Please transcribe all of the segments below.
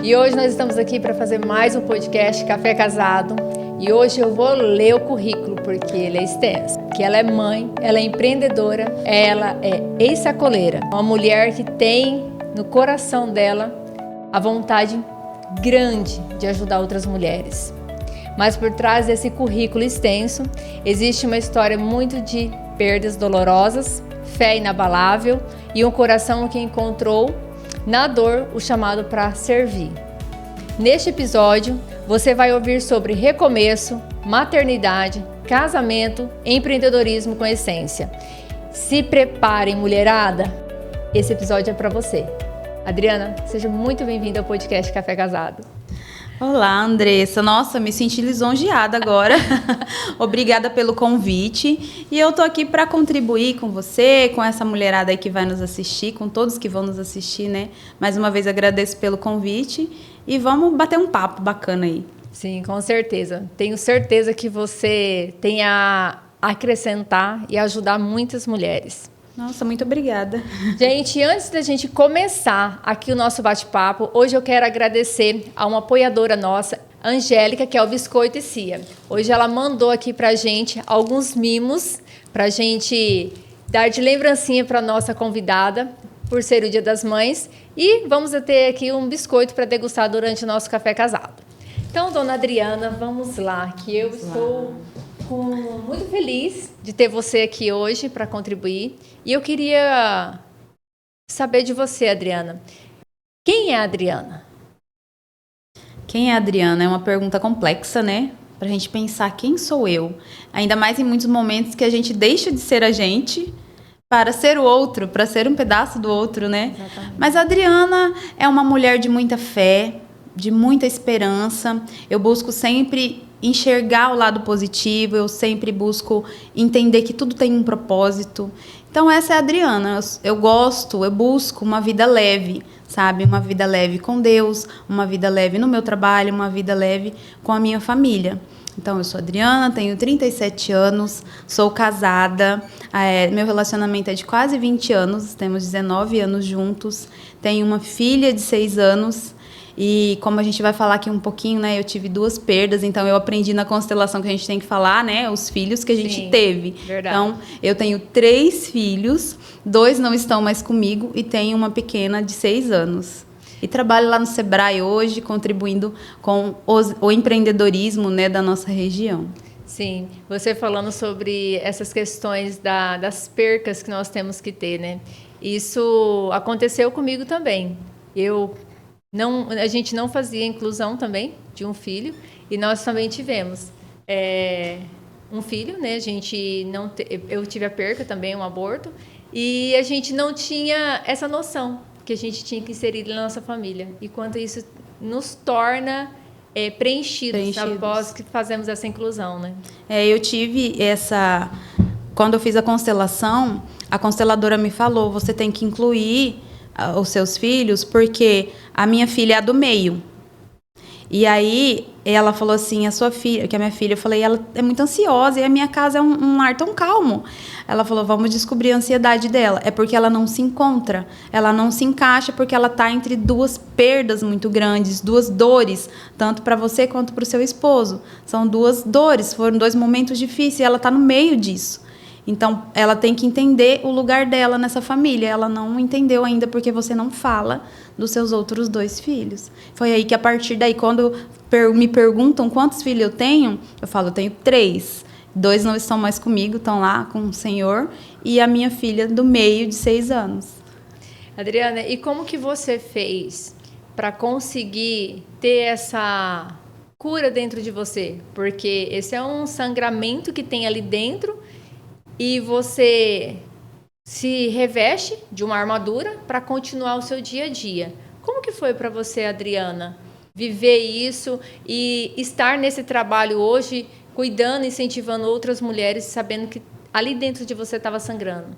E hoje nós estamos aqui para fazer mais um podcast Café Casado. E hoje eu vou ler o currículo porque ele é extenso. Que ela é mãe, ela é empreendedora, ela é ex-sacoleira. Uma mulher que tem no coração dela a vontade grande de ajudar outras mulheres. Mas por trás desse currículo extenso, existe uma história muito de perdas dolorosas, fé inabalável e um coração que encontrou na dor o chamado para servir. Neste episódio, você vai ouvir sobre recomeço, maternidade, casamento, empreendedorismo com essência. Se preparem, mulherada! Esse episódio é para você. Adriana, seja muito bem-vinda ao podcast Café Casado. Olá, Andressa. Nossa, me senti lisonjeada agora. Obrigada pelo convite. E eu tô aqui para contribuir com você, com essa mulherada aí que vai nos assistir, com todos que vão nos assistir, né? Mais uma vez agradeço pelo convite e vamos bater um papo bacana aí. Sim, com certeza. Tenho certeza que você tem a acrescentar e ajudar muitas mulheres. Nossa, muito obrigada. Gente, antes da gente começar aqui o nosso bate-papo, hoje eu quero agradecer a uma apoiadora nossa, Angélica, que é o Biscoito e Cia. Hoje ela mandou aqui pra gente alguns mimos pra gente dar de lembrancinha pra nossa convidada, por ser o Dia das Mães. E vamos ter aqui um biscoito para degustar durante o nosso café casado. Então, dona Adriana, vamos lá, que eu estou muito feliz de ter você aqui hoje para contribuir. E eu queria saber de você, Adriana. Quem é a Adriana? Quem é a Adriana? É uma pergunta complexa, né? Pra gente pensar quem sou eu. Ainda mais em muitos momentos que a gente deixa de ser a gente para ser o outro, para ser um pedaço do outro, né? Exatamente. Mas a Adriana é uma mulher de muita fé, de muita esperança. Eu busco sempre enxergar o lado positivo, eu sempre busco entender que tudo tem um propósito. Então essa é a Adriana. Eu busco uma vida leve, sabe? Uma vida leve com Deus, uma vida leve no meu trabalho, uma vida leve com a minha família. Então, eu sou Adriana, tenho 37 anos, sou casada, meu relacionamento é de quase 20 anos, temos 19 anos juntos, tenho uma filha de 6 anos e como a gente vai falar aqui um pouquinho, né, eu tive 2 perdas, então eu aprendi na constelação que a gente tem que falar, né, os filhos que a gente teve. Verdade. Então, eu tenho 3 filhos, 2 não estão mais comigo e tenho uma pequena de 6 anos. E trabalho lá no Sebrae hoje, contribuindo com o empreendedorismo, né, da nossa região. Sim, você falando sobre essas questões das percas que nós temos que ter, né? Isso aconteceu comigo também. A gente não fazia inclusão também de um filho e nós também tivemos um filho, né? Eu tive a perca também, um aborto, e a gente não tinha essa noção que a gente tinha que inserir na nossa família. E quanto isso nos torna preenchidos após que fazemos essa inclusão, né? Eu tive quando eu fiz a consteladora me falou, você tem que incluir os seus filhos, porque a minha filha é a do meio. E aí, ela falou assim, a sua filha, que é a minha filha, eu falei, ela é muito ansiosa e a minha casa é um lar tão calmo. Ela falou, vamos descobrir a ansiedade dela. É porque ela não se encontra, ela não se encaixa porque ela está entre 2 perdas muito grandes, 2 dores, tanto para você quanto para o seu esposo. São 2 dores, foram 2 momentos difíceis e ela está no meio disso. Então, ela tem que entender o lugar dela nessa família. Ela não entendeu ainda porque você não fala dos seus outros 2 filhos. Foi aí que, a partir daí, quando me perguntam quantos filhos eu tenho, eu falo, eu tenho 3. 2 não estão mais comigo, estão lá com o Senhor. E a minha filha do meio, de 6 anos. Adriana, e como que você fez para conseguir ter essa cura dentro de você? Porque esse é um sangramento que tem ali dentro e você se reveste de uma armadura para continuar o seu dia a dia. Como que foi para você, Adriana, viver isso e estar nesse trabalho hoje, cuidando, incentivando outras mulheres, sabendo que ali dentro de você estava sangrando?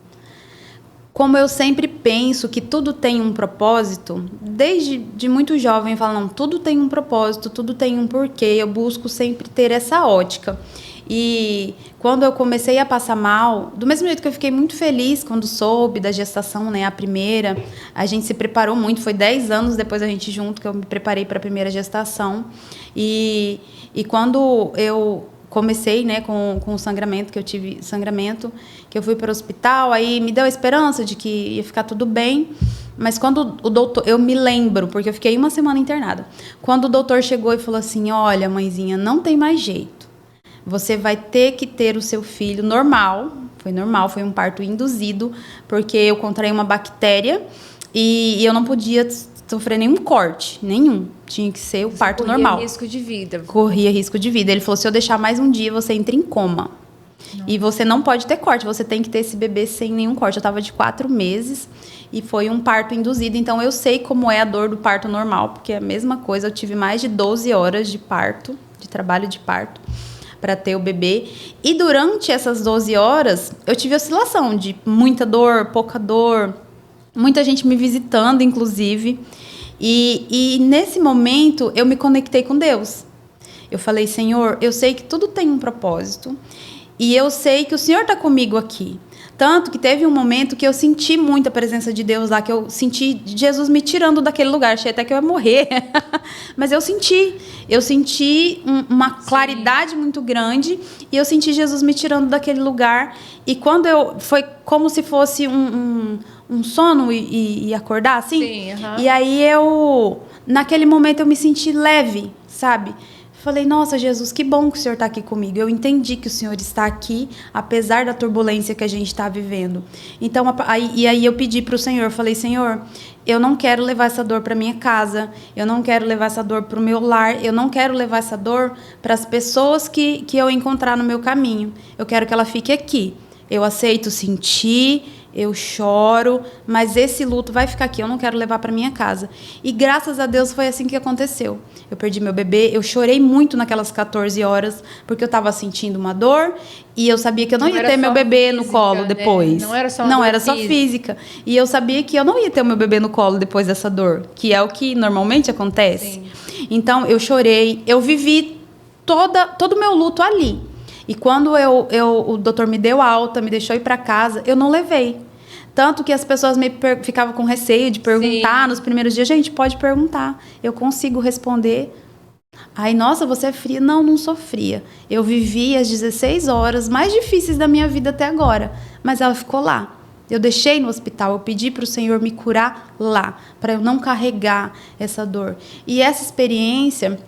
Como eu sempre penso que tudo tem um propósito, desde muito jovem eu falo, não, tudo tem um propósito, tudo tem um porquê, eu busco sempre ter essa ótica. E quando eu comecei a passar mal, do mesmo jeito que eu fiquei muito feliz quando soube da gestação, né, a primeira, a gente se preparou muito, foi 10 anos depois a gente junto que eu me preparei para a primeira gestação. E quando eu comecei, né, com o sangramento, que eu tive sangramento, que eu fui para o hospital, aí me deu a esperança de que ia ficar tudo bem. Mas quando o doutor, eu me lembro, porque eu fiquei 1 semana internada, quando o doutor chegou e falou assim, olha, mãezinha, não tem mais jeito. Você vai ter que ter o seu filho normal, foi um parto induzido, porque eu contraí uma bactéria e eu não podia sofrer nenhum corte, nenhum. Tinha que ser o parto normal. Corria risco de vida. Corria risco de vida. Ele falou, se eu deixar mais um dia, você entra em coma. Nossa. E você não pode ter corte, você tem que ter esse bebê sem nenhum corte. Eu estava de 4 meses e foi um parto induzido, então eu sei como é a dor do parto normal, porque é a mesma coisa, eu tive mais de 12 horas de parto, de trabalho de parto, para ter o bebê. E durante essas 12 horas, eu tive oscilação de muita dor, pouca dor, muita gente me visitando, inclusive. E nesse momento, eu me conectei com Deus. Eu falei, Senhor, eu sei que tudo tem um propósito. E eu sei que o Senhor está comigo aqui. Tanto que teve um momento que eu senti muita presença de Deus lá, que eu senti Jesus me tirando daquele lugar. Achei até que eu ia morrer. Mas eu senti uma claridade muito grande e eu senti Jesus me tirando daquele lugar. E quando foi como se fosse um sono e acordar, assim. Sim, E aí naquele momento eu me senti leve, sabe? Falei, nossa, Jesus, que bom que o Senhor está aqui comigo. Eu entendi que o Senhor está aqui, apesar da turbulência que a gente está vivendo. Então, aí eu pedi para o Senhor, falei, Senhor, eu não quero levar essa dor para minha casa, eu não quero levar essa dor para o meu lar, eu não quero levar essa dor para as pessoas que eu encontrar no meu caminho. Eu quero que ela fique aqui. Eu aceito sentir, eu choro, mas esse luto vai ficar aqui, eu não quero levar para minha casa. E graças a Deus foi assim que aconteceu. Eu perdi meu bebê, eu chorei muito naquelas 14 horas, porque eu estava sentindo uma dor e eu sabia que eu não ia ter meu bebê no colo depois. Não era só uma dor física. E eu sabia que eu não ia ter o meu bebê no colo depois dessa dor, que é o que normalmente acontece. Sim. Então eu chorei, eu vivi todo o meu luto ali. E quando o doutor me deu alta, me deixou ir para casa, eu não levei. Tanto que as pessoas ficavam com receio de perguntar. Sim. Nos primeiros dias. Gente, pode perguntar. Eu consigo responder. Ai, nossa, você é fria? Não, não sou fria. Eu vivi as 16 horas mais difíceis da minha vida até agora. Mas ela ficou lá. Eu deixei no hospital, eu pedi para o Senhor me curar lá, para eu não carregar essa dor. E essa experiência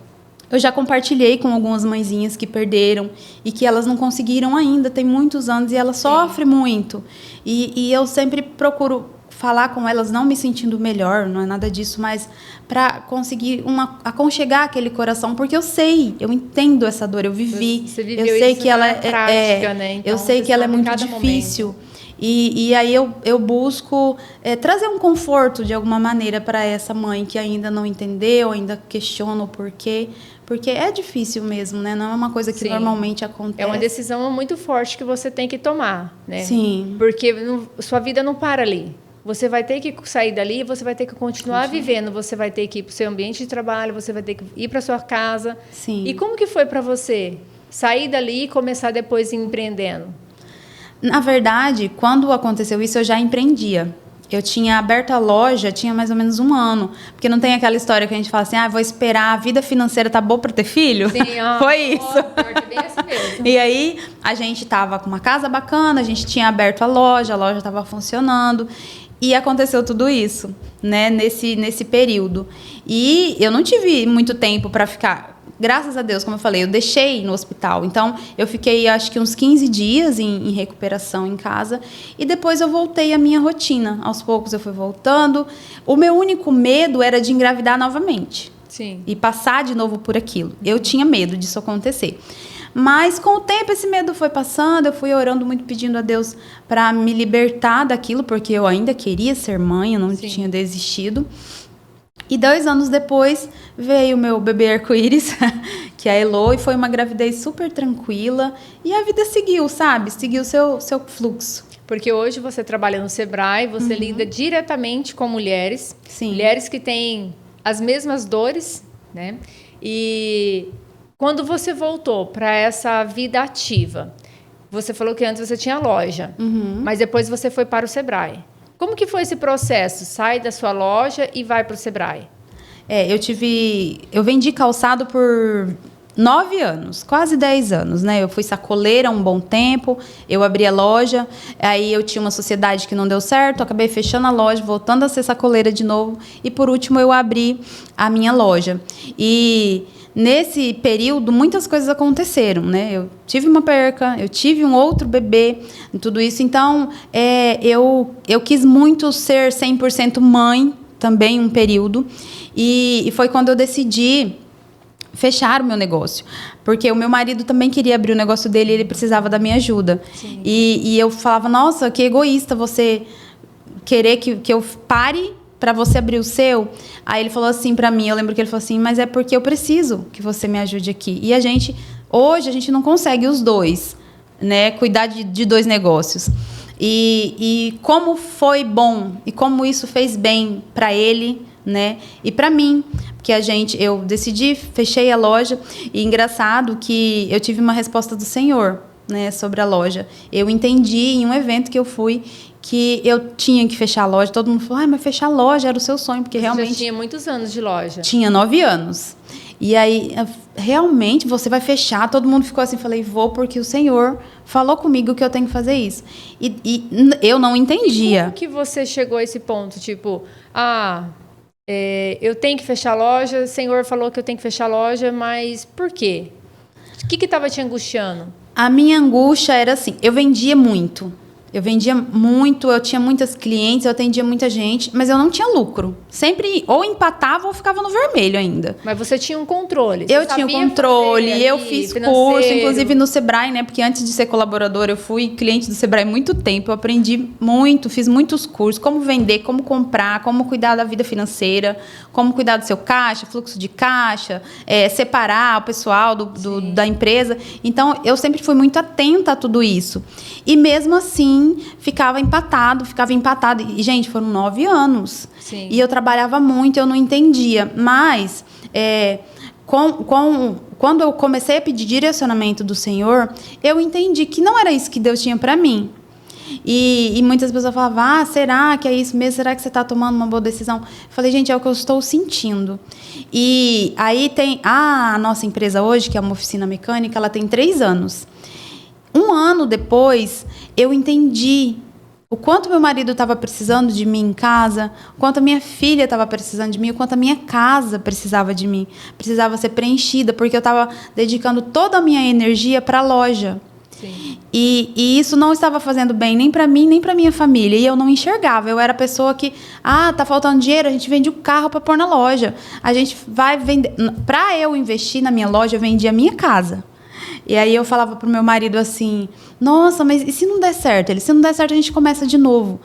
eu já compartilhei com algumas mãezinhas que perderam e que elas não conseguiram ainda, tem muitos anos, e elas sofrem muito. E eu sempre procuro falar com elas, não me sentindo melhor, não é nada disso, mas para conseguir aconchegar aquele coração, porque eu entendo essa dor, eu vivi. Você viveu eu sei isso que ela prática, né? Então, eu sei que ela é muito difícil. E aí eu busco trazer um conforto de alguma maneira para essa mãe que ainda não entendeu, ainda questiona o porquê. Porque é difícil mesmo, né? Não é uma coisa que Sim. normalmente acontece. É uma decisão muito forte que você tem que tomar, né? Sim. Porque sua vida não para ali. Você vai ter que sair dali, você vai ter que continuar vivendo, você vai ter que ir para o seu ambiente de trabalho, você vai ter que ir para sua casa. Sim. E como que foi para você sair dali e começar depois empreendendo? Na verdade, quando aconteceu isso, eu já empreendia. Eu tinha aberto a loja, tinha mais ou menos 1 ano. Porque não tem aquela história que a gente fala assim, vou esperar, a vida financeira tá boa para ter filho? Sim, Foi isso. Bem assim mesmo. E aí, a gente tava com uma casa bacana, a gente tinha aberto a loja estava funcionando. E aconteceu tudo isso, né, nesse período. E eu não tive muito tempo para ficar... Graças a Deus, como eu falei, eu deixei no hospital. Então, eu fiquei, acho que uns 15 dias em recuperação em casa. E depois eu voltei à minha rotina. Aos poucos eu fui voltando. O meu único medo era de engravidar novamente. Sim. E passar de novo por aquilo. Eu tinha medo disso acontecer. Mas, com o tempo, esse medo foi passando. Eu fui orando muito, pedindo a Deus para me libertar daquilo. Porque eu ainda queria ser mãe, eu não Sim. tinha desistido. E 2 anos depois veio o meu bebê arco-íris, que é a Elo, e foi uma gravidez super tranquila. E a vida seguiu, sabe? Seguiu o seu fluxo. Porque hoje você trabalha no Sebrae, você lida diretamente com mulheres. Sim. Mulheres que têm as mesmas dores, né? E Quando você voltou para essa vida ativa, você falou que antes você tinha loja, mas depois você foi para o Sebrae. Como que foi esse processo? Sai da sua loja e vai para o Sebrae? Eu vendi calçado por 9 anos, quase 10 anos, né? Eu fui sacoleira um bom tempo, eu abri a loja, aí eu tinha uma sociedade que não deu certo, acabei fechando a loja, voltando a ser sacoleira de novo, e por último eu abri a minha loja. E nesse período, muitas coisas aconteceram, né? Eu tive uma perca, eu tive um outro bebê, tudo isso. Então, eu quis muito ser 100% mãe, também um período, e foi quando eu decidi fechar o meu negócio. Porque o meu marido também queria abrir o negócio dele e ele precisava da minha ajuda. E eu falava, nossa, que egoísta você querer que eu pare para você abrir o seu. Aí ele falou assim para mim, eu lembro que ele falou assim, mas é porque eu preciso que você me ajude aqui. E hoje a gente não consegue os dois, né, cuidar de dois negócios. E como foi bom e como isso fez bem para ele, né, e para mim, porque eu decidi, fechei a loja, e engraçado que eu tive uma resposta do Senhor, né, sobre a loja. Eu entendi em um evento que eu fui que eu tinha que fechar a loja. Todo mundo falou, mas fechar a loja era o seu sonho, porque realmente... Já tinha muitos anos de loja. Tinha 9 anos. E aí, realmente, você vai fechar? Todo mundo ficou assim, falei, vou, porque o Senhor falou comigo que eu tenho que fazer isso. E eu não entendia. E como que você chegou a esse ponto? Tipo, eu tenho que fechar a loja, o Senhor falou que eu tenho que fechar a loja, mas por quê? O que estava te angustiando? A minha angústia era assim, eu vendia muito, eu tinha muitas clientes, eu atendia muita gente, mas eu não tinha lucro. Sempre ou empatava ou ficava no vermelho ainda. Mas você tinha um controle. Eu tinha um controle, eu fiz curso, inclusive no Sebrae, né? Porque antes de ser colaboradora, eu fui cliente do Sebrae há muito tempo. Eu aprendi muito, fiz muitos cursos, como vender, como comprar, como cuidar da vida financeira, como cuidar do seu caixa, fluxo de caixa, separar o pessoal da empresa. Então, eu sempre fui muito atenta a tudo isso. E mesmo assim, ficava empatado. E, gente, foram 9 anos. Sim. E eu trabalhava muito, eu não entendia. Mas, quando eu comecei a pedir direcionamento do Senhor, eu entendi que não era isso que Deus tinha para mim. E muitas pessoas falavam, será que é isso mesmo? Será que você está tomando uma boa decisão? Eu falei, gente, é o que eu estou sentindo. E aí tem a nossa empresa hoje, que é uma oficina mecânica, ela tem 3 anos. 1 ano depois, eu entendi o quanto meu marido estava precisando de mim em casa, o quanto a minha filha estava precisando de mim, o quanto a minha casa precisava de mim. Precisava ser preenchida, porque eu estava dedicando toda a minha energia para a loja. Sim. E isso não estava fazendo bem nem para mim, nem para minha família. E eu não enxergava. Eu era a pessoa que, tá faltando dinheiro, a gente vende o carro para pôr na loja. A gente vai vender. Para eu investir na minha loja, eu vendi a minha casa. E aí eu falava pro meu marido assim, nossa, mas e se não der certo? Se não der certo, a gente começa de novo.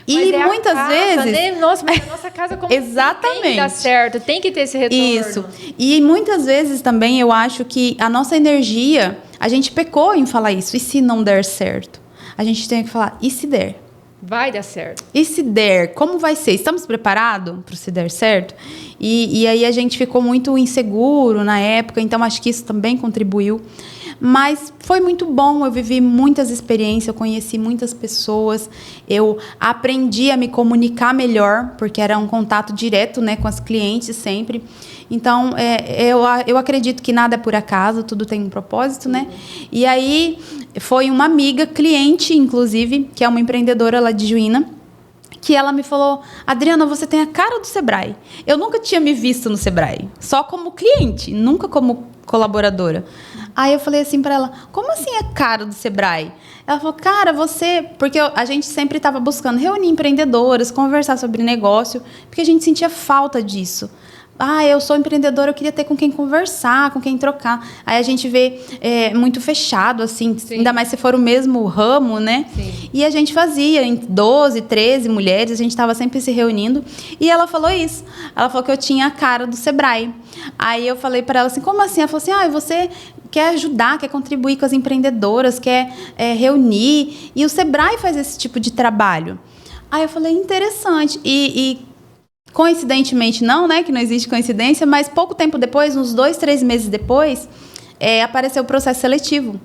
E muitas vezes... Né? Nossa, mas a nossa casa como exatamente. Tem que dar certo, tem que ter esse retorno. Isso. E muitas vezes também eu acho que a nossa energia, a gente pecou em falar isso. E se não der certo? A gente tem que falar, e se der? Vai dar certo. E se der? Como vai ser? Estamos preparados para se der certo? E aí a gente ficou muito inseguro na época, então acho que isso também contribuiu. Mas foi muito bom, eu vivi muitas experiências, eu conheci muitas pessoas, eu aprendi a me comunicar melhor, porque era um contato direto, né, com as clientes sempre. Então, eu acredito que nada é por acaso, tudo tem um propósito, né? E aí, foi uma amiga, cliente, inclusive, que é uma empreendedora lá de Juína, que ela me falou, Adriana, você tem a cara do Sebrae. Eu nunca tinha me visto no Sebrae, só como cliente, nunca como colaboradora. Aí eu falei assim para ela, como assim a cara do Sebrae? Ela falou, cara, você... Porque a gente sempre estava buscando reunir empreendedoras, conversar sobre negócio, porque a gente sentia falta disso. Eu sou empreendedora, eu queria ter com quem conversar, com quem trocar. Aí a gente vê muito fechado, assim, sim, ainda mais se for o mesmo ramo, né? Sim. E a gente fazia, em 12, 13 mulheres, a gente estava sempre se reunindo. E ela falou isso. Ela falou que eu tinha a cara do Sebrae. Aí eu falei para ela assim, como assim? Ela falou assim, você quer ajudar, quer contribuir com as empreendedoras, quer reunir. E o Sebrae faz esse tipo de trabalho. Aí eu falei, interessante. Coincidentemente não, né? Que não existe coincidência, mas pouco tempo depois, uns 2, 3 meses depois, apareceu o processo seletivo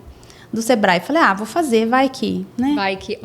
do Sebrae. Falei, vou fazer, vai que, né? Vai que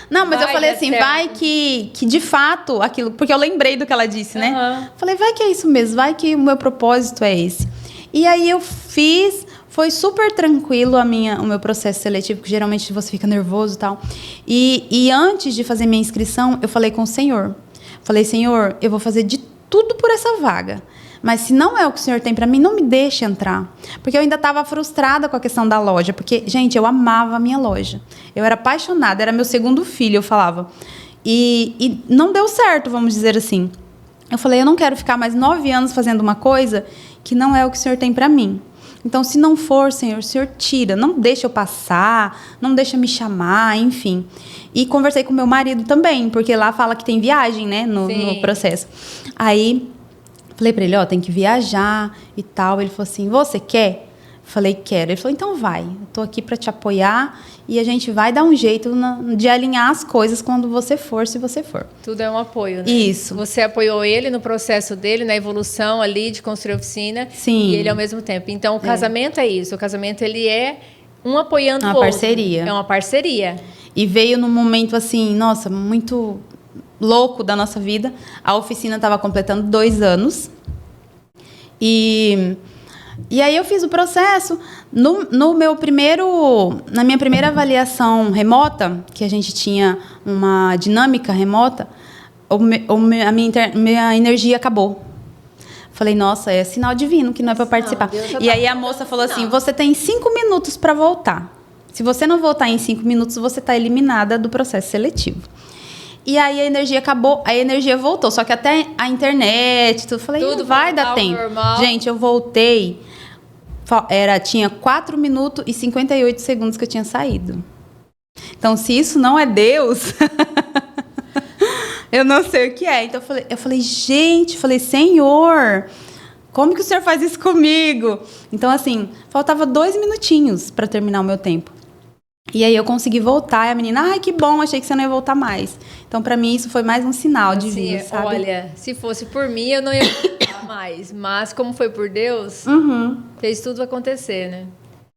Não, mas eu falei assim, certo. vai que de fato aquilo, porque eu lembrei do que ela disse, né? Uhum. Falei, vai que é isso mesmo, vai que o meu propósito é esse. E aí eu fiz, foi super tranquilo o meu processo seletivo, que geralmente você fica nervoso e tal. E antes de fazer minha inscrição, eu falei com o Senhor. Falei, Senhor, eu vou fazer de tudo por essa vaga. Mas se não é o que o Senhor tem para mim, não me deixe entrar. Porque eu ainda estava frustrada com a questão da loja. Porque, gente, eu amava a minha loja. Eu era apaixonada, era meu segundo filho, eu falava. E não deu certo, vamos dizer assim. Eu falei, eu não quero ficar mais 9 anos fazendo uma coisa que não é o que o Senhor tem para mim. Então, se não for, Senhor, o Senhor tira. Não deixa eu passar, não deixa me chamar, enfim. E conversei com meu marido também, porque lá fala que tem viagem, né, no processo. Aí falei pra ele, tem que viajar e tal. Ele falou assim, você quer? Falei, quero. Ele falou, então vai. Eu tô aqui para te apoiar e a gente vai dar um jeito de alinhar as coisas quando você for, se você for. Tudo é um apoio, né? Isso. Você apoiou ele no processo dele, na evolução ali de construir a oficina. Sim. E ele ao mesmo tempo. Então, o casamento é isso. O casamento, ele é um apoiando o outro. Uma parceria. É uma parceria. E veio num momento, assim, nossa, muito louco da nossa vida. A oficina estava completando 2 anos. E aí eu fiz o processo. Na minha primeira avaliação remota, que a gente tinha uma dinâmica remota, a minha energia acabou. Falei, nossa, é sinal divino que não é para participar. E aí a moça falou assim, você tem 5 minutos para voltar. Se você não voltar em 5 minutos, você está eliminada do processo seletivo. E aí a energia acabou, a energia voltou. Só que até a internet, tudo. Falei, tudo não vai dar tempo. Normal. Gente, eu voltei. Tinha 4 minutos e 58 segundos que eu tinha saído. Então, se isso não é Deus, eu não sei o que é. Então, eu falei, gente, Senhor, como que o Senhor faz isso comigo? Então, assim, faltava 2 minutinhos para terminar o meu tempo. E aí eu consegui voltar e a menina, ai, que bom, achei que você não ia voltar mais. Então, pra mim, isso foi mais um sinal divino, sabe? Olha, se fosse por mim, eu não ia voltar mais. Mas, como foi por Deus, fez tudo acontecer, né?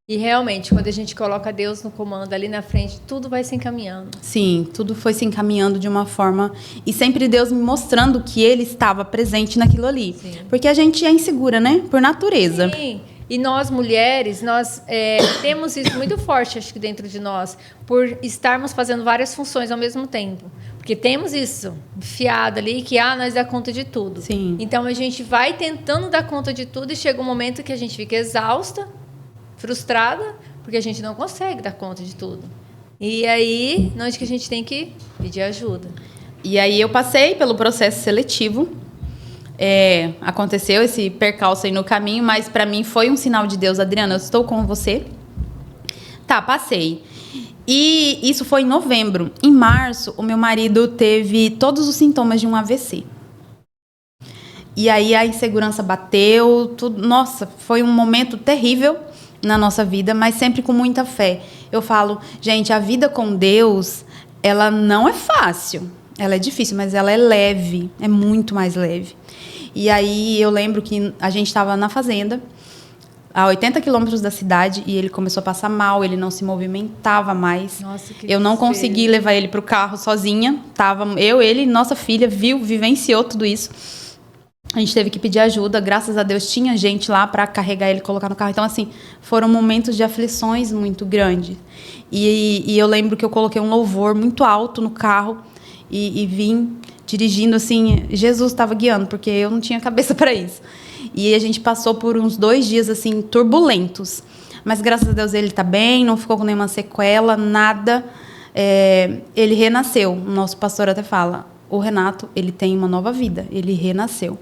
E realmente, quando a gente coloca Deus no comando ali na frente, tudo vai se encaminhando. Sim, tudo foi se encaminhando de uma forma... E sempre Deus me mostrando que Ele estava presente naquilo ali. Sim. Porque a gente é insegura, né? Por natureza. Sim. E nós, mulheres, nós temos isso muito forte, acho que dentro de nós, por estarmos fazendo várias funções ao mesmo tempo. Porque temos isso enfiado ali, que nós dá conta de tudo. Sim. Então, a gente vai tentando dar conta de tudo e chega um momento que a gente fica exausta, frustrada, porque a gente não consegue dar conta de tudo. E aí, onde que a gente tem que pedir ajuda. E aí, eu passei pelo processo seletivo. Aconteceu esse percalço aí no caminho, mas para mim foi um sinal de Deus. Adriana, eu estou com você. Tá, passei. E isso foi em novembro. Em março, o meu marido teve todos os sintomas de um AVC. E aí a insegurança bateu, tudo. Nossa, foi um momento terrível na nossa vida, mas sempre com muita fé. Eu falo, gente, a vida com Deus, ela não é fácil. Ela é difícil, mas ela é leve, é muito mais leve. E aí eu lembro que a gente estava na fazenda, a 80 quilômetros da cidade, e ele começou a passar mal, ele não se movimentava mais. Nossa, que eu não consegui levar ele para o carro sozinha. Tava ele e nossa filha vivenciou tudo isso. A gente teve que pedir ajuda, graças a Deus tinha gente lá para carregar ele e colocar no carro. Então, assim, foram momentos de aflições muito grandes. E eu lembro que eu coloquei um louvor muito alto no carro e vim dirigindo, assim, Jesus estava guiando, porque eu não tinha cabeça para isso. E a gente passou por uns 2 dias, assim, turbulentos. Mas, graças a Deus, ele está bem, não ficou com nenhuma sequela, nada. Ele renasceu. O nosso pastor até fala, o Renato, ele tem uma nova vida, ele renasceu.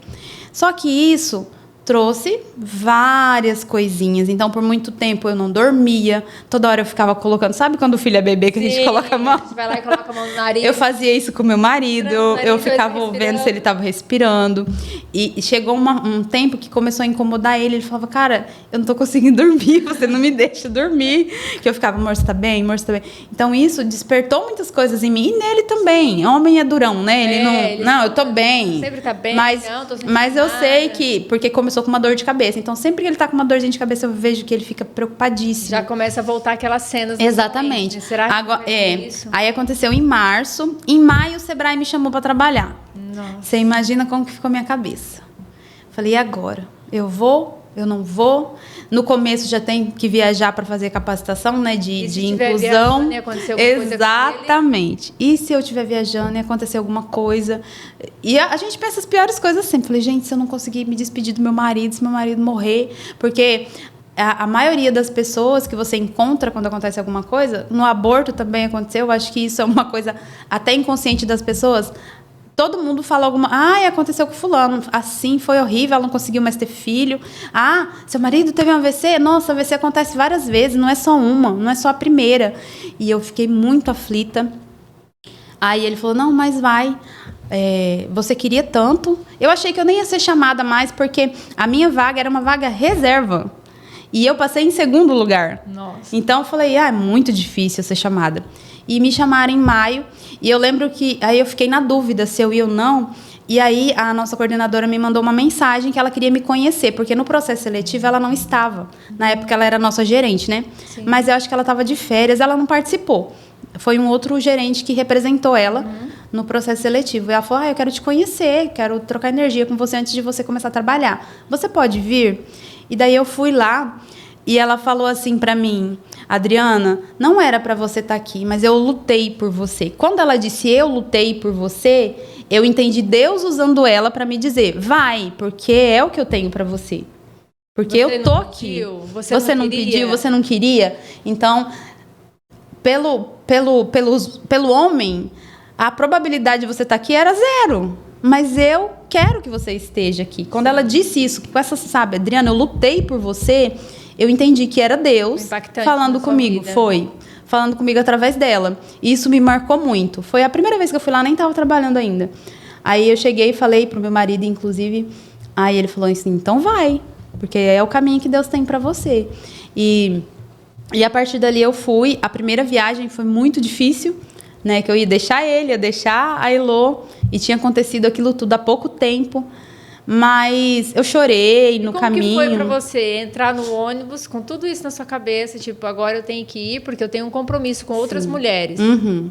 Só que isso trouxe várias coisinhas. Então, por muito tempo, eu não dormia. Toda hora eu ficava colocando... Sabe quando o filho é bebê, que a gente coloca a mão? A gente vai lá e coloca a mão no nariz. Eu fazia isso com meu marido. Eu ficava vendo se ele estava respirando. E chegou um tempo que começou a incomodar ele. Ele falava, cara, eu não estou conseguindo dormir. Você não me deixa dormir. Que eu ficava, amor, você está bem? Amor, você está bem? Então, isso despertou muitas coisas em mim. E nele também. Homem é durão, né? Ele não, eu estou bem. Sempre está bem. Mas eu sei que... Porque começou começou com uma dor de cabeça. Então, sempre que ele tá com uma dorzinha de cabeça, eu vejo que ele fica preocupadíssimo. Já começa a voltar aquelas cenas. Exatamente. Né? Será que agora, isso? Aí aconteceu em março. Em maio, o Sebrae me chamou para trabalhar. Nossa. Você imagina como que ficou minha cabeça. Falei, e agora? Eu vou? Eu não vou? No começo já tem que viajar para fazer capacitação, né, de inclusão. E acontecer alguma coisa exatamente. E se eu estiver viajando e acontecer alguma coisa? E a gente pensa as piores coisas sempre. Falei, gente, se eu não conseguir me despedir do meu marido, se meu marido morrer, porque a maioria das pessoas que você encontra quando acontece alguma coisa, no aborto também aconteceu, eu acho que isso é uma coisa até inconsciente das pessoas. Todo mundo fala alguma... aconteceu com fulano. Assim, foi horrível, ela não conseguiu mais ter filho. Seu marido teve um AVC? Nossa, AVC acontece várias vezes, não é só uma, não é só a primeira. E eu fiquei muito aflita. Aí ele falou, não, mas vai. Você queria tanto. Eu achei que eu nem ia ser chamada mais, porque a minha vaga era uma vaga reserva. E eu passei em segundo lugar. Nossa. Então, eu falei, é muito difícil ser chamada. E me chamaram em maio. E eu lembro que... Aí eu fiquei na dúvida se eu ia ou não. E aí a nossa coordenadora me mandou uma mensagem que ela queria me conhecer. Porque no processo seletivo ela não estava. Na época ela era nossa gerente, né? Sim. Mas eu acho que ela estava de férias. Ela não participou. Foi um outro gerente que representou ela no processo seletivo. E ela falou, eu quero te conhecer. Quero trocar energia com você antes de você começar a trabalhar. Você pode vir? E daí eu fui lá. E ela falou assim para mim... Adriana, não era para você estar aqui, mas eu lutei por você. Quando ela disse eu lutei por você, eu entendi Deus usando ela para me dizer, vai, porque é o que eu tenho para você. Porque eu tô aqui. Você não pediu, você não queria. Então, pelo homem, a probabilidade de você estar aqui era 0. Mas eu quero que você esteja aqui. Quando ela disse isso, com essa, sabe, Adriana, eu lutei por você... Eu entendi que era Deus falando comigo. Falando comigo através dela. E isso me marcou muito. Foi a primeira vez que eu fui lá, nem estava trabalhando ainda. Aí eu cheguei e falei pro meu marido, inclusive. Aí ele falou assim, então vai. Porque é o caminho que Deus tem para você. E a partir dali eu fui. A primeira viagem foi muito difícil. Né, que eu ia deixar ele, ia deixar a Elô. E tinha acontecido aquilo tudo há pouco tempo. Mas eu chorei no caminho. Como que foi para você entrar no ônibus com tudo isso na sua cabeça? Tipo, agora eu tenho que ir porque eu tenho um compromisso com outras mulheres.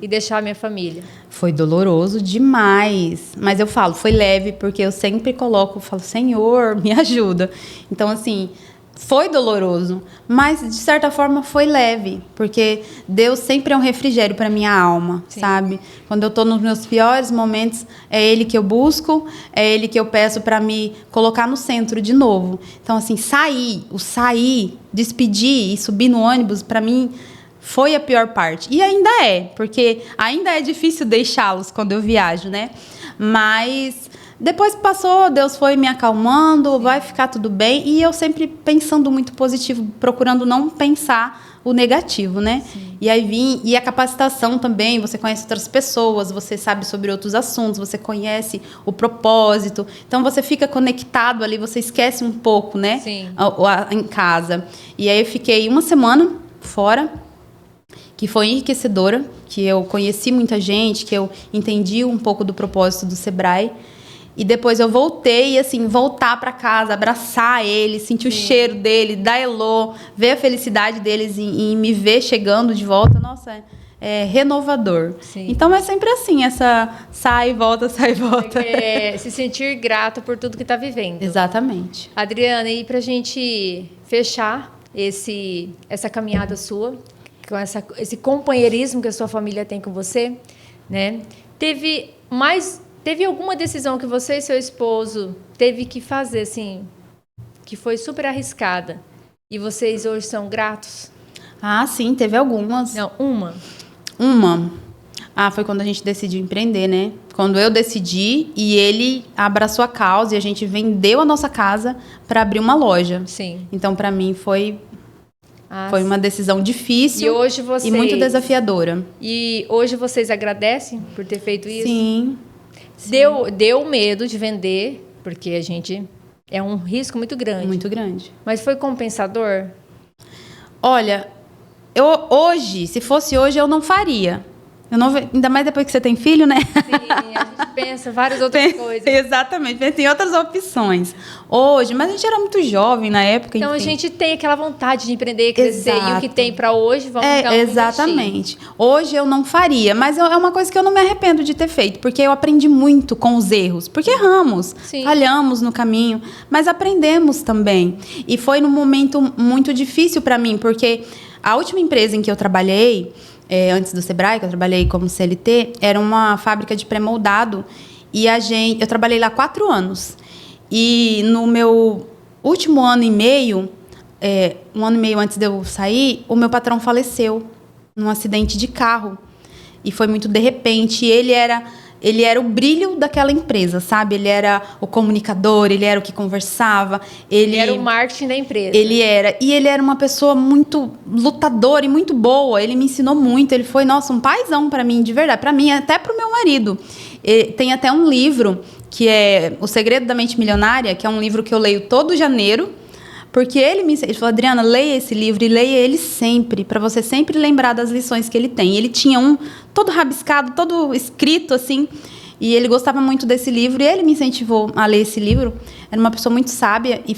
E deixar a minha família. Foi doloroso demais. Mas eu falo, foi leve porque eu sempre falo, Senhor, me ajuda. Então, assim... Foi doloroso, mas de certa forma foi leve, porque Deus sempre é um refrigério para minha alma, sabe? Quando eu estou nos meus piores momentos, é Ele que eu busco, é Ele que eu peço para me colocar no centro de novo. Então, assim, sair, despedir e subir no ônibus, para mim, foi a pior parte. E ainda é, porque ainda é difícil deixá-los quando eu viajo, né? Mas... Depois que passou, Deus foi me acalmando, vai ficar tudo bem. E eu sempre pensando muito positivo, procurando não pensar o negativo, né? Sim. E aí e a capacitação também, você conhece outras pessoas, você sabe sobre outros assuntos, você conhece o propósito. Então, você fica conectado ali, você esquece um pouco, né? Sim. Em casa. E aí eu fiquei uma semana fora, que foi enriquecedora, que eu conheci muita gente, que eu entendi um pouco do propósito do Sebrae. E depois eu voltei, assim, voltar para casa, abraçar eles, sentir o cheiro dele, da Elô, ver a felicidade deles em me ver chegando de volta. Nossa, é renovador. Sim. Então é sempre assim, essa sai e volta, sai e volta. Se sentir grato por tudo que está vivendo. Exatamente. Adriana, e para a gente fechar essa caminhada sua, com esse companheirismo que a sua família tem com você, né? Teve alguma decisão que você e seu esposo teve que fazer, assim, que foi super arriscada, e vocês hoje são gratos? Ah, sim, teve algumas. Não, uma. Foi quando a gente decidiu empreender, né? Quando eu decidi e ele abraçou a causa e a gente vendeu a nossa casa para abrir uma loja. Sim. Então, para mim, foi uma decisão difícil e muito desafiadora. E hoje vocês agradecem por ter feito isso? Sim. Deu medo de vender, porque a gente... É um risco muito grande. Muito grande. Mas foi compensador? Olha, se fosse hoje, eu não faria. Eu não ve... Ainda mais depois que você tem filho, né? Sim, a gente pensa várias outras coisas. Exatamente, pensa em outras opções. Hoje, mas a gente era muito jovem na época. Então, enfim. a gente tem aquela vontade de empreender e crescer. Exato. E o que tem para hoje, vamos então exatamente. Hoje eu não faria, mas é uma coisa que eu não me arrependo de ter feito, porque eu aprendi muito com os erros. Porque erramos, Sim. falhamos no caminho, mas aprendemos também. E foi num momento muito difícil para mim, porque a última empresa em que eu trabalhei, antes do Sebrae, que eu trabalhei como CLT, era uma fábrica de pré-moldado. E eu trabalhei lá 4 anos. E no meu último ano e meio, um ano e meio antes de eu sair, o meu patrão faleceu num acidente de carro. E foi muito de repente. E ele era o brilho daquela empresa, sabe? Ele era o comunicador, ele era o que conversava. Ele era o marketing da empresa. Ele era. E ele era uma pessoa muito lutadora e muito boa. Ele me ensinou muito. Ele foi, nossa, um paizão para mim, de verdade. Para mim, até para o meu marido. Tem até um livro que é O Segredo da Mente Milionária, que é um livro que eu leio todo janeiro. Porque ele falou, Adriana, leia esse livro e leia ele sempre, para você sempre lembrar das lições que ele tem. Ele tinha um todo rabiscado, todo escrito, assim, e ele gostava muito desse livro, e ele me incentivou a ler esse livro. Era uma pessoa muito sábia, e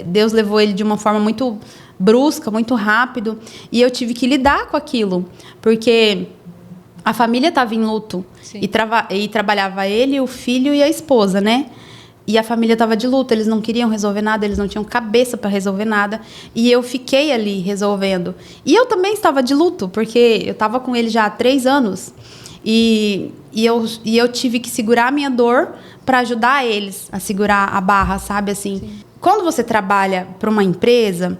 Deus levou ele de uma forma muito brusca, muito rápido, e eu tive que lidar com aquilo, porque a família estava em luto, e trabalhava ele, o filho e a esposa, né? E a família estava de luto, eles não queriam resolver nada, eles não tinham cabeça para resolver nada. E eu fiquei ali resolvendo. E eu também estava de luto, porque eu estava com ele já há 3 anos. E eu tive que segurar a minha dor para ajudar eles a segurar a barra, sabe? Assim, sim. Quando você trabalha para uma empresa,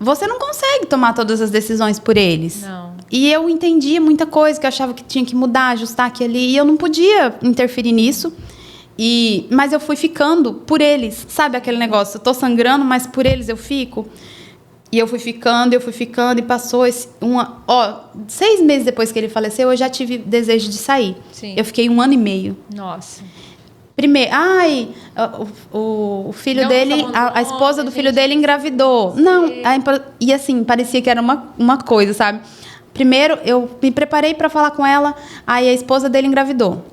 você não consegue tomar todas as decisões por eles. Não. E eu entendia muita coisa que eu achava que tinha que mudar, ajustar aqui ali. E eu não podia interferir nisso. Mas eu fui ficando por eles, sabe aquele negócio? Eu tô sangrando, mas por eles eu fico. E eu fui ficando, e passou 6 meses depois que ele faleceu, eu já tive desejo de sair. Sim. Eu fiquei 1 ano e meio. Nossa. Primeiro, o filho dele, a esposa do filho dele engravidou. Não, e assim, parecia que era uma coisa, sabe? Primeiro, eu me preparei para falar com ela, aí a esposa dele engravidou.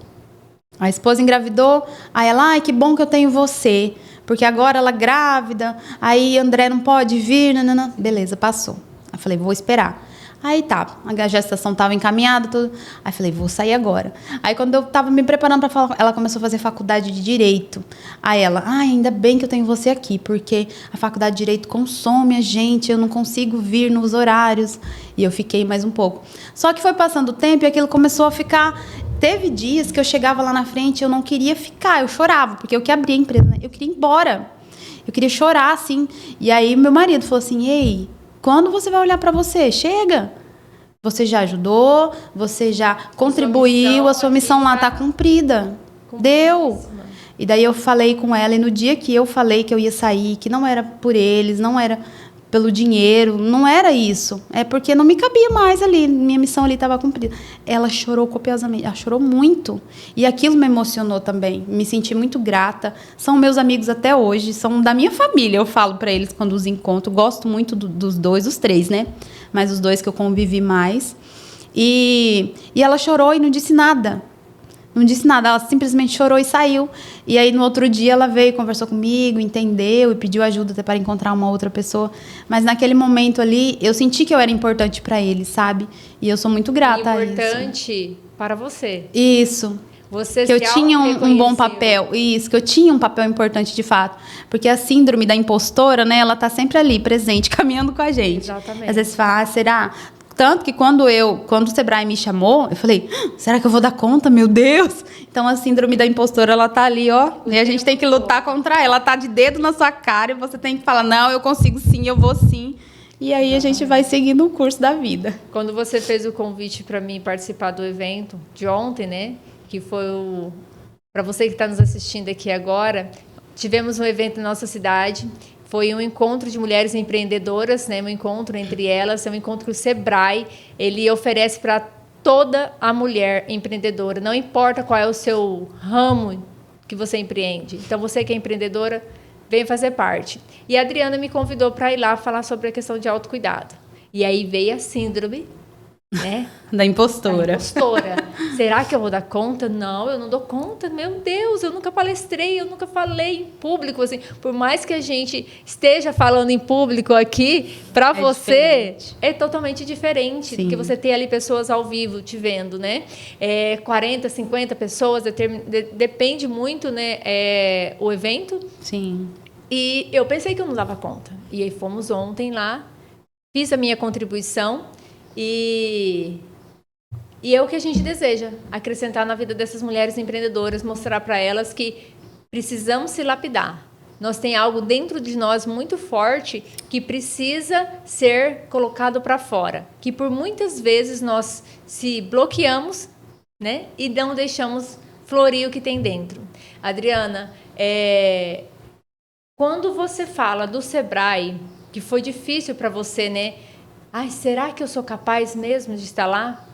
A esposa engravidou, aí ela, ai, que bom que eu tenho você, porque agora ela grávida, aí André não pode vir, nanana. Beleza, passou. Aí falei, vou esperar. Aí tá, a gestação estava encaminhada, tudo. Aí falei, vou sair agora. Aí quando eu estava me preparando para falar, ela começou a fazer faculdade de Direito. Aí ela, ainda bem que eu tenho você aqui, porque a faculdade de Direito consome a gente, eu não consigo vir nos horários. E eu fiquei mais um pouco. Só que foi passando o tempo e aquilo começou a ficar... Teve dias que eu chegava lá na frente e eu não queria ficar, eu chorava, porque eu que abri a empresa, né? Eu queria ir embora. Eu queria chorar, assim. E aí meu marido falou assim, ei, quando você vai olhar para você? Chega. Você já ajudou, você já contribuiu, a sua missão lá está cumprida. Deu. E daí eu falei com ela, e no dia que eu falei que eu ia sair, que não era por eles, não era pelo dinheiro, não era isso. É porque não me cabia mais ali, minha missão ali estava cumprida. Ela chorou copiosamente, ela chorou muito. E aquilo me emocionou também, me senti muito grata. São meus amigos até hoje, são da minha família, eu falo para eles quando os encontro. Gosto muito dos 2, os 3, né? Mas os 2 que eu convivi mais. E ela chorou e não disse nada. Não disse nada, ela simplesmente chorou e saiu. E aí, no outro dia, ela veio, conversou comigo, entendeu e pediu ajuda até para encontrar uma outra pessoa. Mas naquele momento ali, eu senti que eu era importante para ele, sabe? E eu sou muito grata a isso. Importante para você. Isso. Você que eu tinha um bom papel. Isso, que eu tinha um papel importante de fato. Porque a síndrome da impostora, né? Ela tá sempre ali, presente, caminhando com a gente. Exatamente. Às vezes fala, será... Tanto que quando o Sebrae me chamou, eu falei, será que eu vou dar conta? Meu Deus! Então, a síndrome da impostora, ela tá ali, ó. E a gente tem que lutar contra ela. Ela tá de dedo na sua cara e você tem que falar, não, eu consigo sim, eu vou sim. E aí a gente vai seguindo o curso da vida. Quando você fez o convite para mim participar do evento de ontem, né? Que foi para você que está nos assistindo aqui agora, tivemos um evento na nossa cidade. Foi um encontro de mulheres empreendedoras, né? Um encontro entre elas, é um encontro que o Sebrae ele oferece para toda a mulher empreendedora. Não importa qual é o seu ramo que você empreende. Então, você que é empreendedora, vem fazer parte. E a Adriana me convidou para ir lá falar sobre a questão de autocuidado. E aí veio a síndrome né? Da impostora. A impostora. Será que eu vou dar conta? Não, eu não dou conta. Meu Deus, eu nunca palestrei, eu nunca falei em público. Assim, por mais que a gente esteja falando em público aqui, para você diferente. é totalmente diferente. Sim. Porque você tem ali pessoas ao vivo te vendo, né? 40, 50 pessoas, depende muito, né? O evento. Sim. E eu pensei que eu não dava conta. E aí fomos ontem lá, fiz a minha contribuição e é o que a gente deseja, acrescentar na vida dessas mulheres empreendedoras, mostrar para elas que precisamos se lapidar. Nós tem algo dentro de nós muito forte que precisa ser colocado para fora, que por muitas vezes nós se bloqueamos, né, e não deixamos florir o que tem dentro. Adriana, quando você fala do Sebrae, que foi difícil para você, né? Ai, será que eu sou capaz mesmo de estar lá?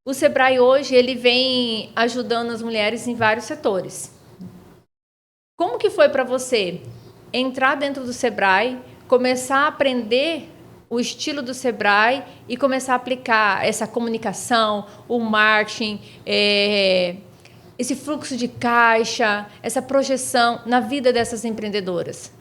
O Sebrae hoje, ele vem ajudando as mulheres em vários setores. Como que foi para você entrar dentro do Sebrae, começar a aprender o estilo do Sebrae e começar a aplicar essa comunicação, o marketing, esse fluxo de caixa, essa projeção na vida dessas empreendedoras?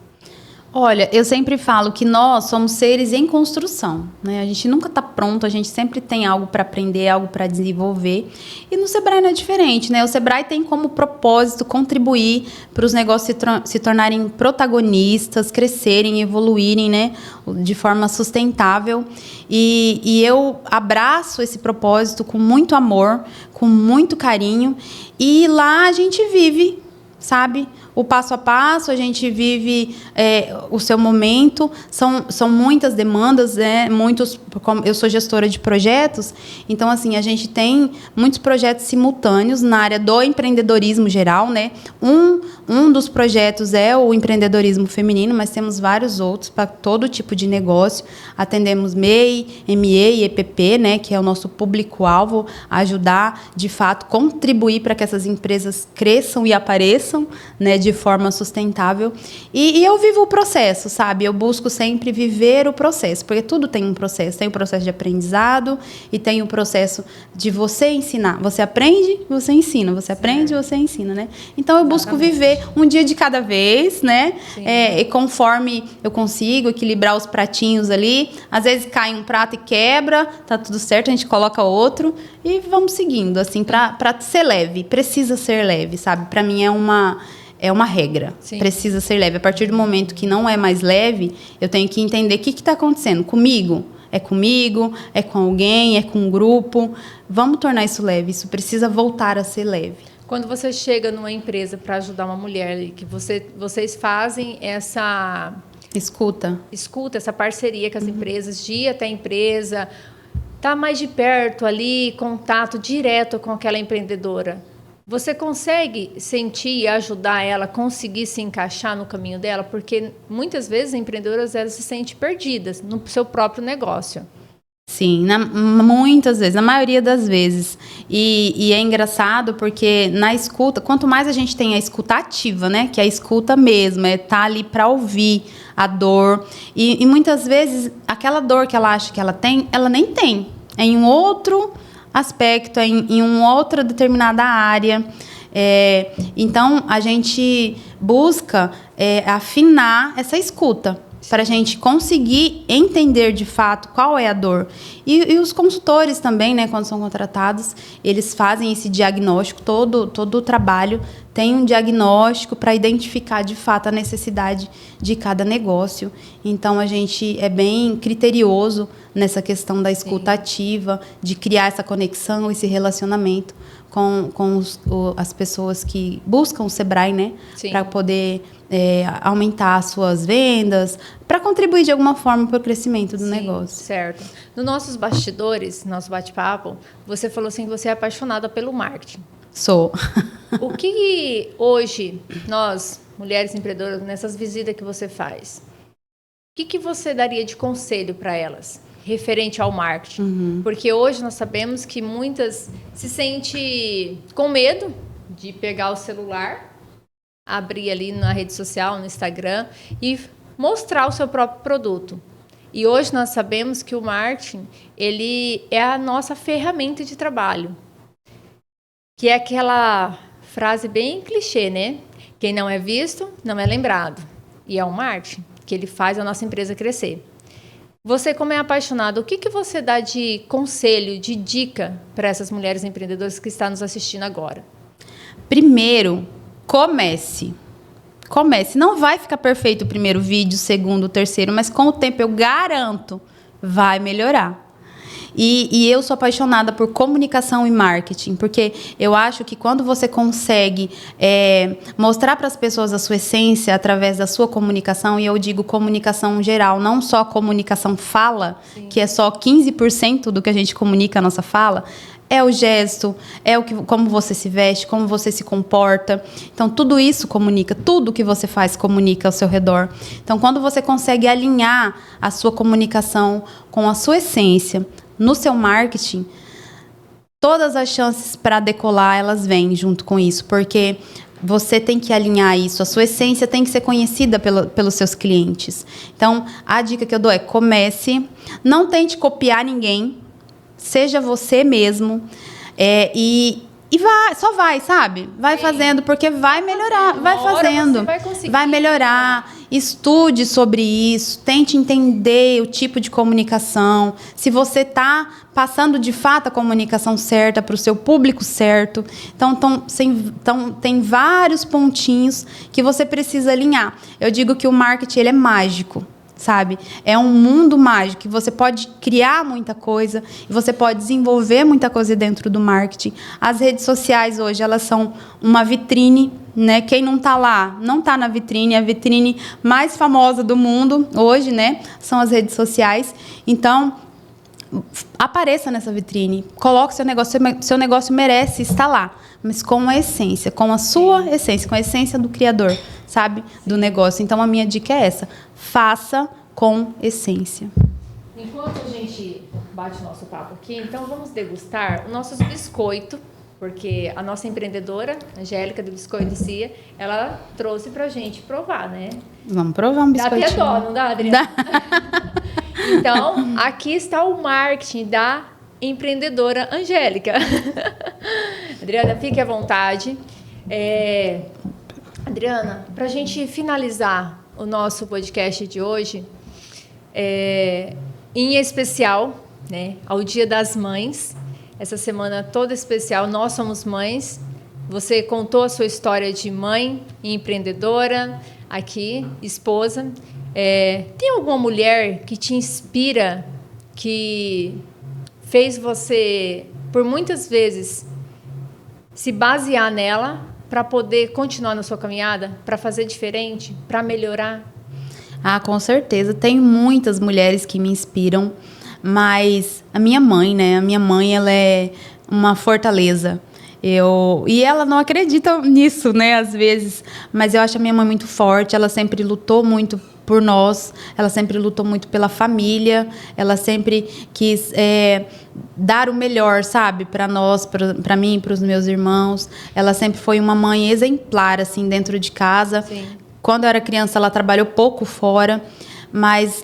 Olha, eu sempre falo que nós somos seres em construção, né? A gente nunca está pronto, a gente sempre tem algo para aprender, algo para desenvolver. E no Sebrae não é diferente, né? O Sebrae tem como propósito contribuir para os negócios se tornarem protagonistas, crescerem, evoluírem, né? De forma sustentável. E eu abraço esse propósito com muito amor, com muito carinho. E lá a gente vive, sabe? O passo a passo, a gente vive o seu momento, são muitas demandas, né? Eu sou gestora de projetos, então, assim, a gente tem muitos projetos simultâneos na área do empreendedorismo geral, né? Um dos projetos é o empreendedorismo feminino, mas temos vários outros para todo tipo de negócio. Atendemos MEI, ME e EPP, né? Que é o nosso público-alvo, ajudar, de fato, contribuir para que essas empresas cresçam e apareçam, né, de forma sustentável. E eu vivo o processo, sabe? Eu busco sempre viver o processo, porque tudo tem um processo. Tem o processo de aprendizado e tem o processo de você ensinar. Você aprende, você ensina. Você aprende, você ensina, né? Então, eu busco viver um dia de cada vez, né? E conforme eu consigo equilibrar os pratinhos ali. Às vezes cai um prato e quebra, tá tudo certo, a gente coloca outro e vamos seguindo, assim, para ser leve. Precisa ser leve, sabe? Para mim é uma regra. Sim. Precisa ser leve. A partir do momento que não é mais leve, eu tenho que entender o que está acontecendo comigo. É comigo, é com alguém, é com um grupo. Vamos tornar isso leve. Isso precisa voltar a ser leve. Quando você chega numa empresa para ajudar uma mulher, que vocês fazem essa... Escuta, essa parceria com as empresas, de ir até a empresa, estar mais de perto ali, contato direto com aquela empreendedora. Você consegue sentir e ajudar ela a conseguir se encaixar no caminho dela? Porque muitas vezes as empreendedoras elas se sentem perdidas no seu próprio negócio. Sim, muitas vezes, na maioria das vezes. E é engraçado porque na escuta, quanto mais a gente tem a escuta ativa, né? Que é a escuta mesmo, é estar ali para ouvir a dor. E muitas vezes aquela dor que ela acha que ela tem, ela nem tem. É em um outro aspecto, em uma outra determinada área. Então, a gente busca afinar essa escuta para a gente conseguir entender de fato qual é a dor. E os consultores também, né, quando são contratados, eles fazem esse diagnóstico, todo o trabalho tem um diagnóstico para identificar de fato a necessidade de cada negócio. Então, a gente é bem criterioso nessa questão da escuta ativa, de criar essa conexão, esse relacionamento com as pessoas que buscam o Sebrae, né, para poder aumentar as suas vendas, para contribuir de alguma forma para o crescimento do negócio. Certo. Nos nossos bastidores, nosso bate-papo, você falou assim que você é apaixonada pelo marketing. Sou. O que hoje, nós, mulheres empreendedoras, nessas visitas que você faz, o que você daria de conselho para elas, referente ao marketing? Uhum. Porque hoje nós sabemos que muitas se sentem com medo de pegar o celular, abrir ali na rede social, no Instagram, e mostrar o seu próprio produto. E hoje nós sabemos que o marketing, ele é a nossa ferramenta de trabalho. Que é aquela frase bem clichê, né? Quem não é visto, não é lembrado. E é o marketing que ele faz a nossa empresa crescer. Você, como é apaixonado, o que você dá de conselho, de dica para essas mulheres empreendedoras que estão nos assistindo agora? Primeiro, comece. Comece. Não vai ficar perfeito o primeiro vídeo, o segundo, o terceiro, mas com o tempo eu garanto, vai melhorar. E eu sou apaixonada por comunicação e marketing, porque eu acho que quando você consegue mostrar para as pessoas a sua essência através da sua comunicação, e eu digo comunicação geral, não só comunicação fala, sim, que é só 15% do que a gente comunica a nossa fala, é o gesto, como você se veste, como você se comporta. Então, tudo isso comunica, tudo que você faz comunica ao seu redor. Então, quando você consegue alinhar a sua comunicação com a sua essência no seu marketing, todas as chances para decolar, elas vêm junto com isso, porque você tem que alinhar isso, a sua essência tem que ser conhecida pelos seus clientes. Então, a dica que eu dou é comece, não tente copiar ninguém, seja você mesmo, e vai, sabe? Vai fazendo, porque vai melhorar, vai fazendo, vai melhorar. Estude sobre isso, tente entender o tipo de comunicação, se você está passando de fato a comunicação certa para o seu público certo. Então, tem vários pontinhos que você precisa alinhar. Eu digo que o marketing ele é mágico. Sabe? É um mundo mágico que você pode criar muita coisa e você pode desenvolver muita coisa dentro do marketing. As redes sociais hoje, elas são uma vitrine, né? Quem não está lá, não está na vitrine. A vitrine mais famosa do mundo hoje, né? São as redes sociais. Então, apareça nessa vitrine, coloque seu negócio merece estar lá, mas com a essência, com a sua essência, com a essência do criador, sabe? Do negócio. Então, a minha dica é essa: faça com essência. Enquanto a gente bate o nosso papo aqui, então vamos degustar os nossos biscoitos, porque a nossa empreendedora, Angélica, do Biscoito Cia, ela trouxe pra gente provar, né? Vamos provar um biscoitinho. Dá até dó, não dá, Adriana? Então, aqui está o marketing da empreendedora Angélica. Adriana, fique à vontade. Adriana, para a gente finalizar o nosso podcast de hoje, em especial, né, ao Dia das Mães, essa semana toda especial, nós somos mães. Você contou a sua história de mãe e empreendedora, aqui, esposa. Tem alguma mulher que te inspira, que fez você, por muitas vezes, se basear nela para poder continuar na sua caminhada, para fazer diferente, para melhorar? Ah, com certeza. Tem muitas mulheres que me inspiram, mas a minha mãe, né? A minha mãe, ela é uma fortaleza. E ela não acredita nisso, né? Às vezes. Mas eu acho a minha mãe muito forte. Ela sempre lutou muito por nós. Ela sempre lutou muito pela família. Ela sempre quis dar o melhor, sabe? Para nós, para mim, para os meus irmãos. Ela sempre foi uma mãe exemplar, assim, dentro de casa. Sim. Quando eu era criança, ela trabalhou pouco fora, mas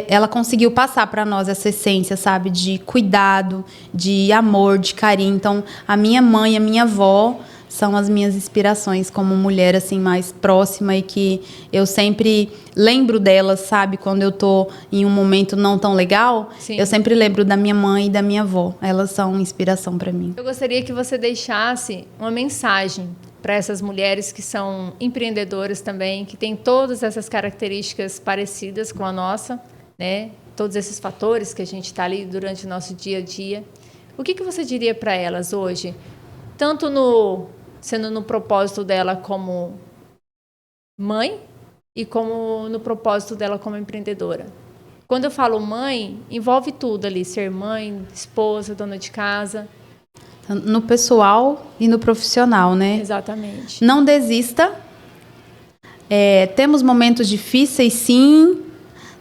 ela conseguiu passar para nós essa essência, sabe? De cuidado, de amor, de carinho. Então, a minha mãe e a minha avó são as minhas inspirações como mulher, assim, mais próxima, e que eu sempre lembro delas, sabe? Quando eu tô em um momento não tão legal, sim, eu sempre lembro da minha mãe e da minha avó. Elas são inspiração para mim. Eu gostaria que você deixasse uma mensagem para essas mulheres que são empreendedoras também, que têm todas essas características parecidas com a nossa, né? Todos esses fatores que a gente está ali durante o nosso dia a dia. O que você diria para elas hoje, tanto sendo no propósito dela como mãe e como no propósito dela como empreendedora? Quando eu falo mãe, envolve tudo ali, ser mãe, esposa, dona de casa. No pessoal e no profissional, né? Exatamente. Não desista. Temos momentos difíceis, sim.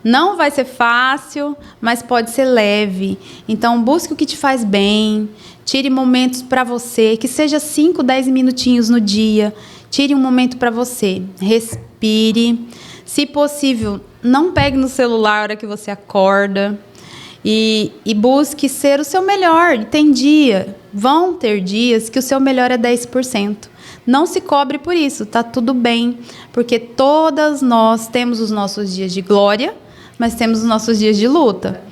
Não vai ser fácil, mas pode ser leve. Então, busque o que te faz bem. Tire momentos para você, que seja 5, 10 minutinhos no dia. Tire um momento para você. Respire. Se possível, não pegue no celular a hora que você acorda e busque ser o seu melhor. Vão ter dias que o seu melhor é 10%. Não se cobre por isso, tá tudo bem, porque todas nós temos os nossos dias de glória, mas temos os nossos dias de luta.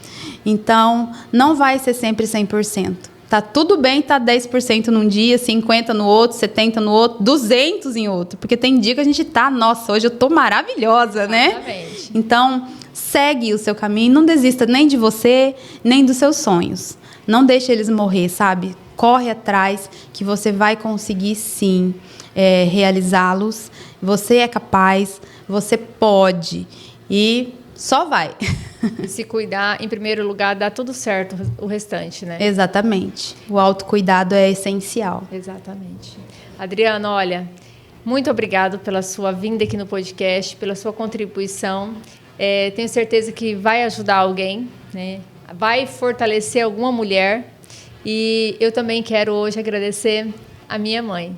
Então, não vai ser sempre 100%. Tá tudo bem, tá 10% num dia, 50% no outro, 70% no outro, 200% em outro. Porque tem dia que a gente tá, nossa, hoje eu tô maravilhosa, né? Então, segue o seu caminho, não desista nem de você, nem dos seus sonhos. Não deixe eles morrer, sabe? Corre atrás, que você vai conseguir, sim, realizá-los. Você é capaz, você pode. E só vai. E se cuidar, em primeiro lugar, dá tudo certo o restante, né? Exatamente. O autocuidado é essencial. Exatamente. Adriana, olha, muito obrigado pela sua vinda aqui no podcast, pela sua contribuição. Tenho certeza que vai ajudar alguém, né? Vai fortalecer alguma mulher. E eu também quero hoje agradecer a minha mãe.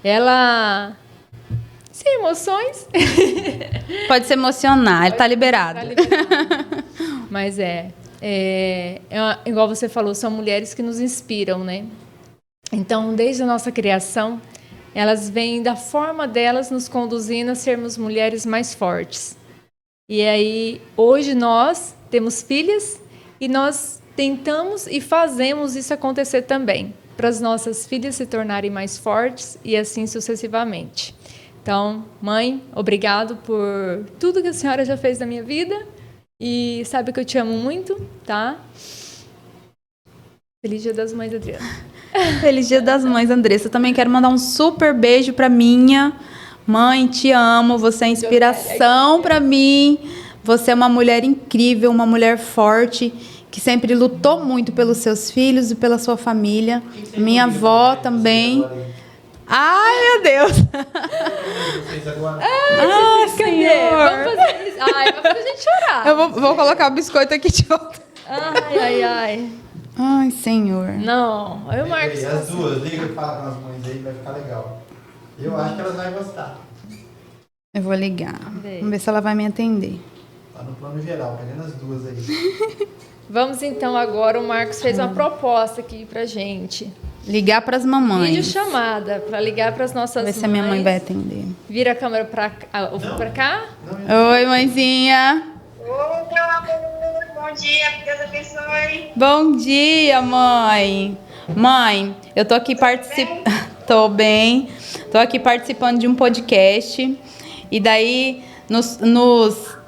Ela... Sem emoções. Pode se emocionar, está liberado. Mas igual você falou, são mulheres que nos inspiram, né? Então, desde a nossa criação, elas vêm da forma delas nos conduzindo a sermos mulheres mais fortes. E aí, hoje nós temos filhas e nós tentamos e fazemos isso acontecer também, para as nossas filhas se tornarem mais fortes e assim sucessivamente. Então, mãe, obrigado por tudo que a senhora já fez na minha vida e sabe que eu te amo muito, tá? Feliz Dia das Mães, Adriana. Feliz Dia das Mães, Andressa. Eu também quero mandar um super beijo para minha mãe, te amo, você é inspiração para mim. Você é uma mulher incrível, uma mulher forte, que sempre lutou muito pelos seus filhos e pela sua família. Minha avó também. Ai, meu Deus! Senhor! Vamos fazer isso. Ai, vai fazer a gente chorar. Eu vou colocar o biscoito aqui de volta. Ai. Ai, Senhor. Não, eu marco. E as duas, liga e fala com as mães aí, vai ficar legal. Eu acho que elas vão gostar. Eu vou ligar. Vamos ver se ela vai me atender. Tá no plano geral, pegando as duas aí. Vamos então agora, o Marcos fez uma proposta aqui pra gente. Ligar para as mamães. Vídeo chamada, para ligar para as nossas mães. Ver se a minha mãe vai atender. Vira a câmera para cá. Oi, mãezinha. Oi, meu amor. Bom dia, Deus abençoe. Bom dia, mãe. Mãe, eu tô aqui participando. Tô bem. Tô aqui participando de um podcast. E daí nos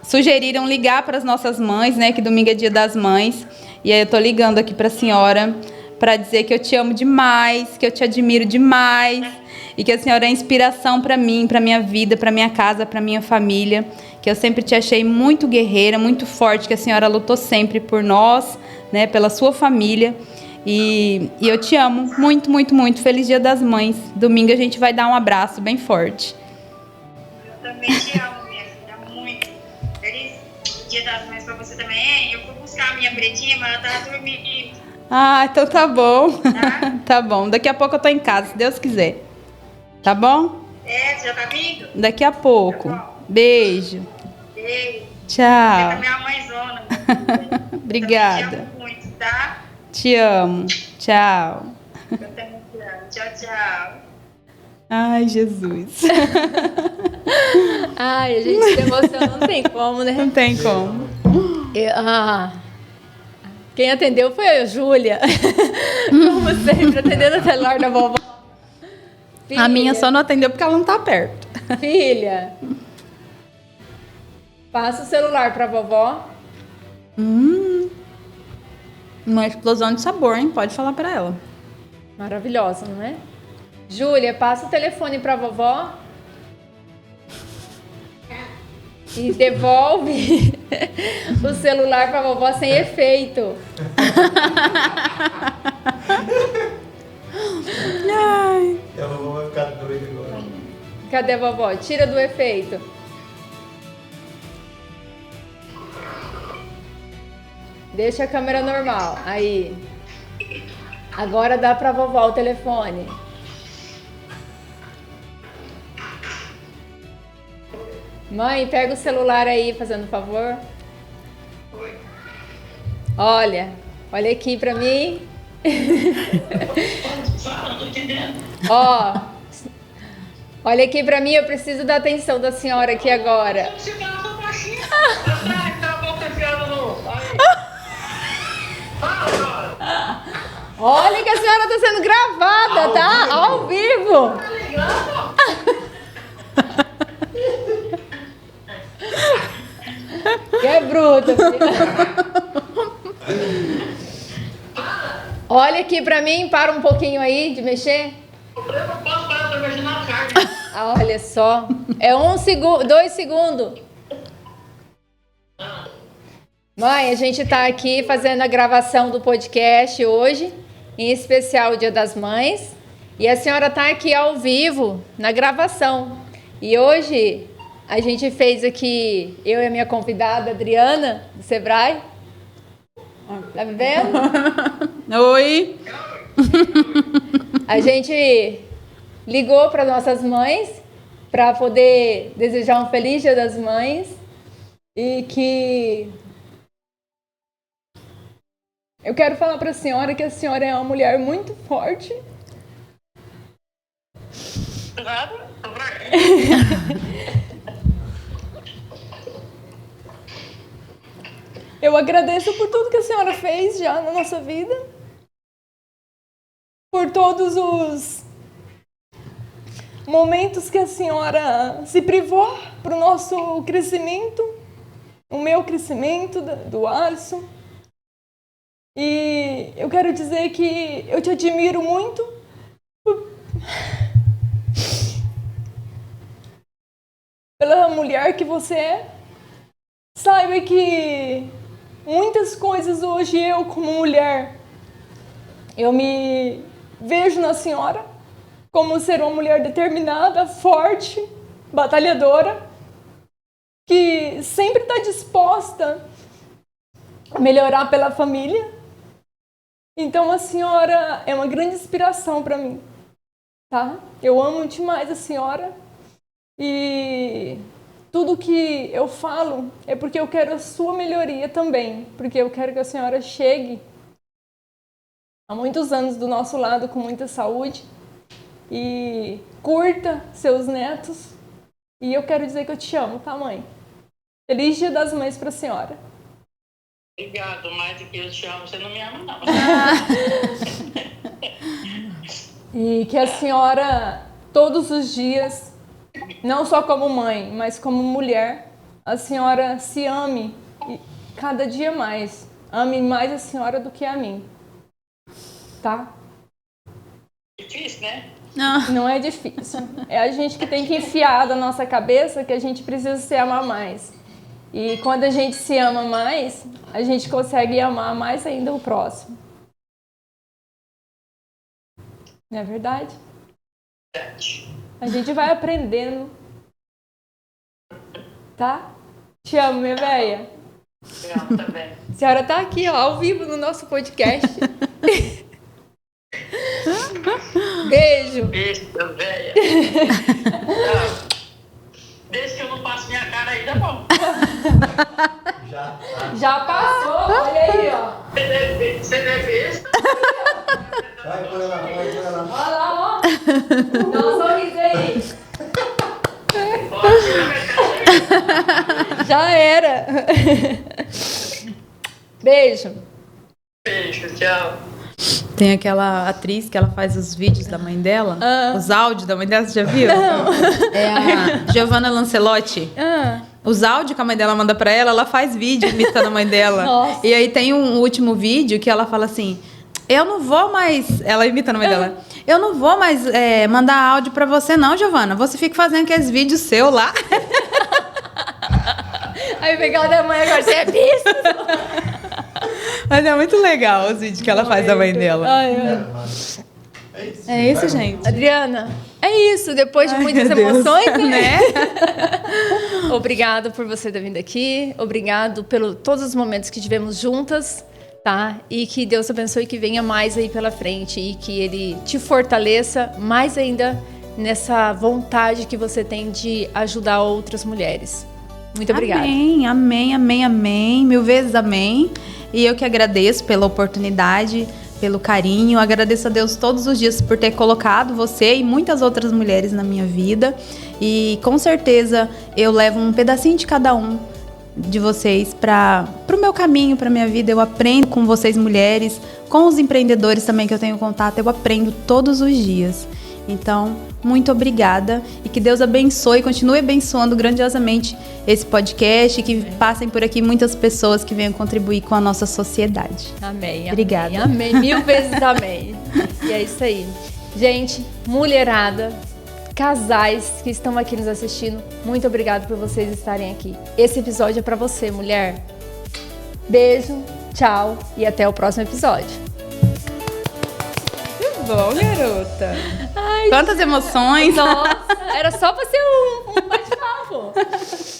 sugeriram ligar para as nossas mães, né? Que domingo é Dia das Mães. E aí eu tô ligando aqui para a senhora para dizer que eu te amo demais, que eu te admiro demais e que a senhora é inspiração para mim, para minha vida, para minha casa, para minha família, que eu sempre te achei muito guerreira, muito forte, que a senhora lutou sempre por nós, né, pela sua família. E eu te amo muito, muito, muito. Feliz Dia das Mães. Domingo a gente vai dar um abraço bem forte. Eu também te amo, minha filha, muito. Feliz Dia das Mães para você também. Eu fui buscar a minha pretinha, mas ela tava dormindo. Ah, então tá bom. Tá? Tá bom. Daqui a pouco eu tô em casa, se Deus quiser. Tá bom? Você já tá vindo? Daqui a pouco. Tá bom. Beijo. Beijo. Você Tchau. é minha mãezona. Obrigada. Eu te amo muito, tá? Te amo. Tchau. Eu também te amo. Tchau, tchau. Ai, Jesus. Ai, a gente se emociona, não tem como, né? Não tem como. Quem atendeu foi a Júlia. Como sempre, atendendo o celular da vovó. Filha, A minha só não atendeu porque ela não tá perto. Filha, passa o celular pra vovó. Uma explosão de sabor, hein? Pode falar pra ela. Maravilhosa, não é? Júlia, passa o telefone pra vovó. E devolve o celular pra vovó sem efeito. Ai. A vovó vai ficar doida agora. Cadê a vovó? Tira do efeito. Deixa a câmera normal. Aí. Agora dá pra vovó o telefone. Mãe, pega o celular aí, fazendo favor. Olha aqui pra mim. Ó, olha aqui pra mim, eu preciso da atenção da senhora aqui agora. Olha que a senhora tá sendo gravada, tá? Ao vivo. Que é bruta, filha. Olha aqui pra mim, para um pouquinho aí de mexer. Olha só. É 1 segundo, 2 segundos. Mãe, a gente tá aqui fazendo a gravação do podcast hoje, em especial o Dia das Mães. E a senhora tá aqui ao vivo na gravação. E hoje a gente fez aqui, eu e a minha convidada, Adriana, do Sebrae. Tá me vendo? Oi! A gente ligou para nossas mães para poder desejar um feliz Dia das Mães e que eu quero falar para a senhora que a senhora é uma mulher muito forte. Eu agradeço por tudo que a senhora fez já na nossa vida, por todos os momentos que a senhora se privou para o nosso crescimento, o meu crescimento, do Alisson. E eu quero dizer que eu te admiro muito pela mulher que você é. Saiba que muitas coisas hoje eu, como mulher, eu me vejo na senhora como ser uma mulher determinada, forte, batalhadora, que sempre está disposta a melhorar pela família. Então a senhora é uma grande inspiração para mim, tá? Eu amo demais a senhora e tudo que eu falo é porque eu quero a sua melhoria também, porque eu quero que a senhora chegue há muitos anos do nosso lado com muita saúde e curta seus netos. E eu quero dizer que eu te amo, tá, mãe? Feliz Dia das Mães pra senhora. Obrigado, mais do que eu te amo, você não me ama, não. E que a senhora, todos os dias, não só como mãe, mas como mulher, a senhora se ame cada dia mais. Ame mais a senhora do que a mim. Tá? Difícil, né? Não é difícil. É a gente que tem que enfiar da nossa cabeça que a gente precisa se amar mais. E quando a gente se ama mais, a gente consegue amar mais ainda o próximo. Não é verdade? A gente vai aprendendo. Tá? Te amo, minha véia. Eu amo também. A senhora tá aqui, ó, ao vivo no nosso podcast. Beijo. Beijo, velho. Desde que eu não passo minha cara aí, tá bom. Já passou, olha aí, ó. Você deve ver. Vai, põe ela, vai, põe ela. Olha lá, ó. Dá um sorriso aí. Já era. Beijo. Beijo, tchau. Tem aquela atriz que ela faz os vídeos da mãe dela, os áudios da mãe dela, você já viu? Não. É a Giovanna Lancelotti. Os áudios que a mãe dela manda pra ela, ela faz vídeo imitando a mãe dela. Nossa. E aí tem um último vídeo que ela fala assim, eu não vou mais... Ela imitando a mãe dela. Eu não vou mais mandar áudio pra você não, Giovanna. Você fica fazendo aqueles vídeos seus lá. Aí pegar da mãe agora, você é bicho. Mas é muito legal os vídeos que ela faz da mãe dela. Ai, É isso, gente. Adriana, é isso. Depois de Ai, muitas meu Deus. emoções, Né? Obrigado por você ter vindo aqui. Obrigado pelo todos os momentos que tivemos juntas, tá? E que Deus abençoe, que venha mais aí pela frente e que Ele te fortaleça mais ainda nessa vontade que você tem de ajudar outras mulheres. Muito obrigada. Amém, amém, amém, amém. 1000 vezes amém. E eu que agradeço pela oportunidade, pelo carinho. Agradeço a Deus todos os dias por ter colocado você e muitas outras mulheres na minha vida. E com certeza eu levo um pedacinho de cada um de vocês para o meu caminho, para minha vida. Eu aprendo com vocês mulheres, com os empreendedores também que eu tenho contato. Eu aprendo todos os dias. Então, muito obrigada e que Deus abençoe e continue abençoando grandiosamente esse podcast e que passem por aqui muitas pessoas que venham contribuir com a nossa sociedade. Amém. Obrigada. Amém. 1000 vezes amém. E é isso aí. Gente, mulherada, casais que estão aqui nos assistindo, muito obrigada por vocês estarem aqui. Esse episódio é pra você, mulher. Beijo, tchau e até o próximo episódio. Bom, garota. Ai, Quantas emoções. nossa, era só pra ser um bate-papo.